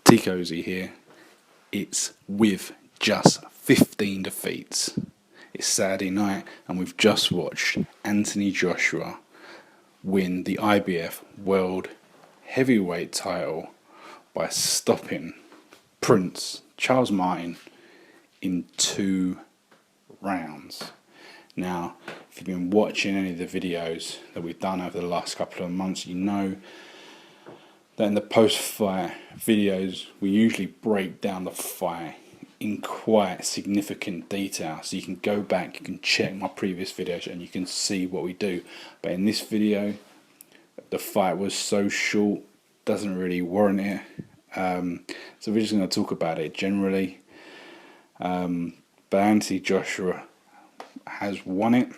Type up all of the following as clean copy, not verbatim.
Teekosey here. It's with just 15 defeats. It's Saturday night and we've just watched Anthony Joshua win the IBF World Heavyweight title by stopping Prince Charles Martin in 2 rounds. Now, if you've been watching any of the videos that we've done over the last couple of months, you know that in the post-fight videos we usually break down the fight in quite significant detail, so you can go back, you can check my previous videos and you can see what we do. But in this video, the fight was so short, doesn't really warrant it, so we're just going to talk about it generally. But Anthony Joshua has won it,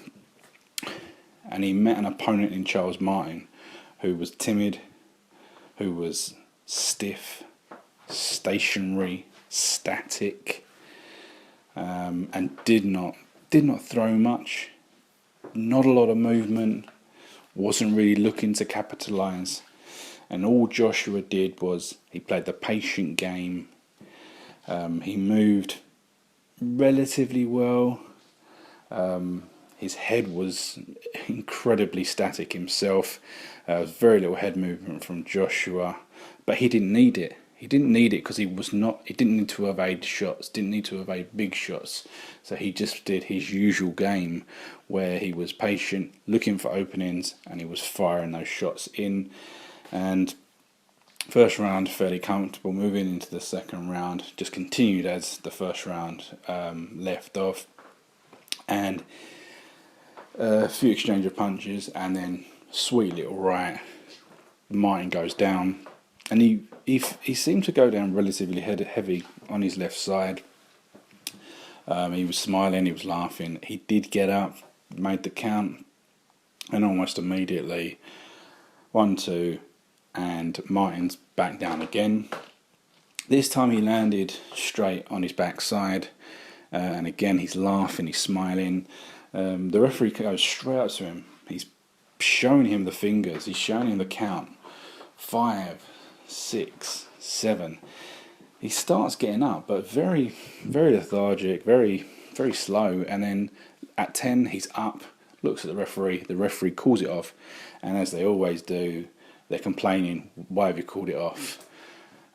and he met an opponent in Charles Martin who was timid, who was stiff, stationary, static, and did not throw much. Not a lot of movement. Wasn't really looking to capitalise. And all Joshua did was he played the patient game. He moved relatively well. His head was incredibly static himself. Very little head movement from Joshua, but he didn't need it. He didn't need it because he didn't need to evade shots, didn't need to evade big shots. So he just did his usual game where he was patient, looking for openings, and he was firing those shots in. And first round, fairly comfortable. Moving into the second round, just continued as the first round left off. And a few exchange of punches, and then sweet little right, Martin goes down, and he seemed to go down relatively heavy on his left side. He was smiling, he was laughing. He did get up, made the count, and almost immediately 1-2, and Martin's back down again. This time he landed straight on his backside, and again he's laughing, he's smiling. The referee goes straight up to him. He's showing him the fingers. He's showing him the count. 5, 6, 7. He starts getting up, but very, very lethargic, very, very slow. And then at 10, he's up. Looks at the referee. The referee calls it off. And as they always do, they're complaining, "Why have you called it off?"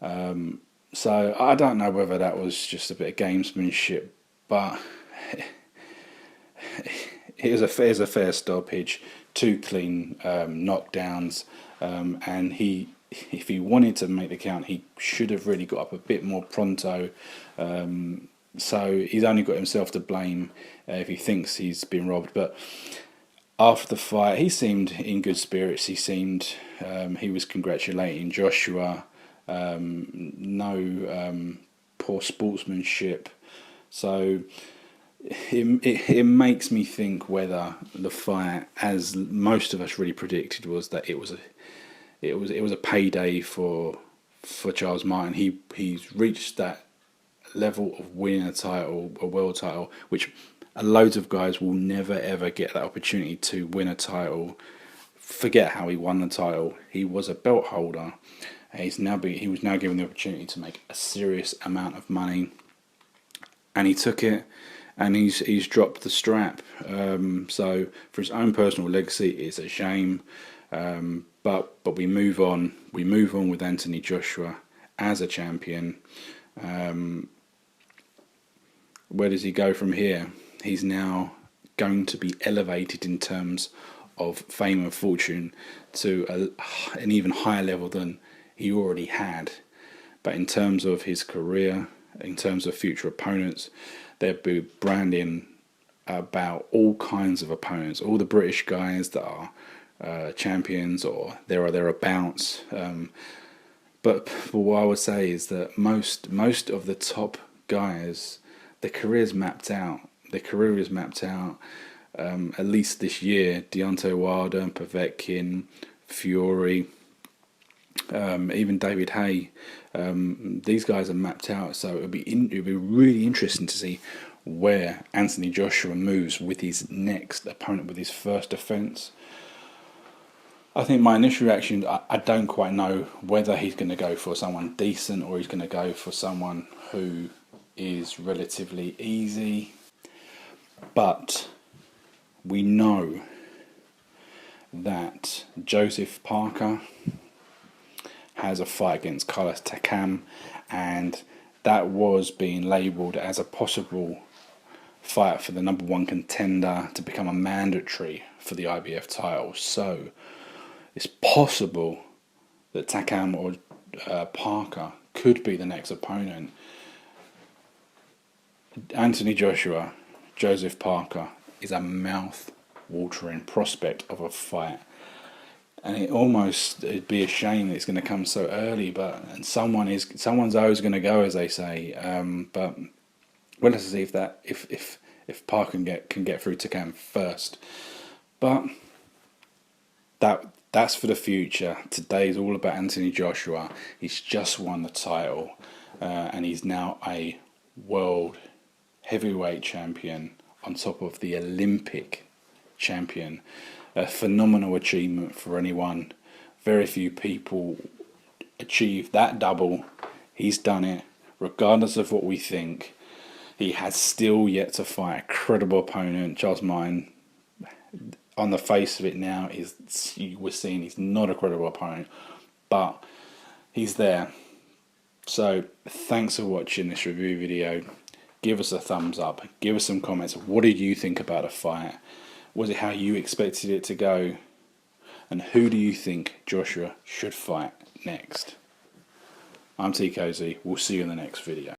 So I don't know whether that was just a bit of gamesmanship, but it was a fair stoppage, 2 clean knockdowns, and if he wanted to make the count, he should have really got up a bit more pronto. So he's only got himself to blame if he thinks he's been robbed. But after the fight, he seemed in good spirits. He was congratulating Joshua. No poor sportsmanship. So it makes me think whether the fight, as most of us really predicted, was that it was a payday for Charles Martin. He's reached that level of winning a world title, which loads of guys will never ever get that opportunity to win a title. Forget how he won the title. He was a belt holder. He was now given the opportunity to make a serious amount of money, and he took it. And he's dropped the strap. So for his own personal legacy, it's a shame. But we move on. We move on with Anthony Joshua as a champion. Where does he go from here? He's now going to be elevated in terms of fame and fortune to an even higher level than he already had. But in terms of his career, in terms of future opponents, they'll be branding about all kinds of opponents, all the British guys that are champions or thereabouts. But what I would say is that most of the top guys, their career is mapped out. At least this year. Deontay Wilder, Povetkin, Fury, even David Haye. These guys are mapped out, so it'll be really interesting to see where Anthony Joshua moves with his next opponent, with his first defence. I think my initial reaction, I don't quite know whether he's going to go for someone decent or he's going to go for someone who is relatively easy. But we know that Joseph Parker has a fight against Carlos Takam, and that was being labelled as a possible fight for the #1 contender to become a mandatory for the IBF title. So it's possible that Takam or Parker could be the next opponent. Anthony Joshua, Joseph Parker is a mouth-watering prospect of a fight. And it'd be a shame that it's going to come so early, but someone's always going to go, as they say. But we'll have to see if Parker can get through to Cam first. But that's for the future. Today's all about Anthony Joshua. He's just won the title, and he's now a world heavyweight champion on top of the Olympic champion. A phenomenal achievement for anyone. Very few people achieve that double. He's done it. Regardless of what we think, he has still yet to fight a credible opponent. Charles Martin, on the face of it now, we're seeing he's not a credible opponent, but he's there. So thanks for watching this review video. Give us a thumbs up. Give us some comments. What did you think about the fight? Was it how you expected it to go? And who do you think Joshua should fight next? I'm Teekosey. We'll see you in the next video.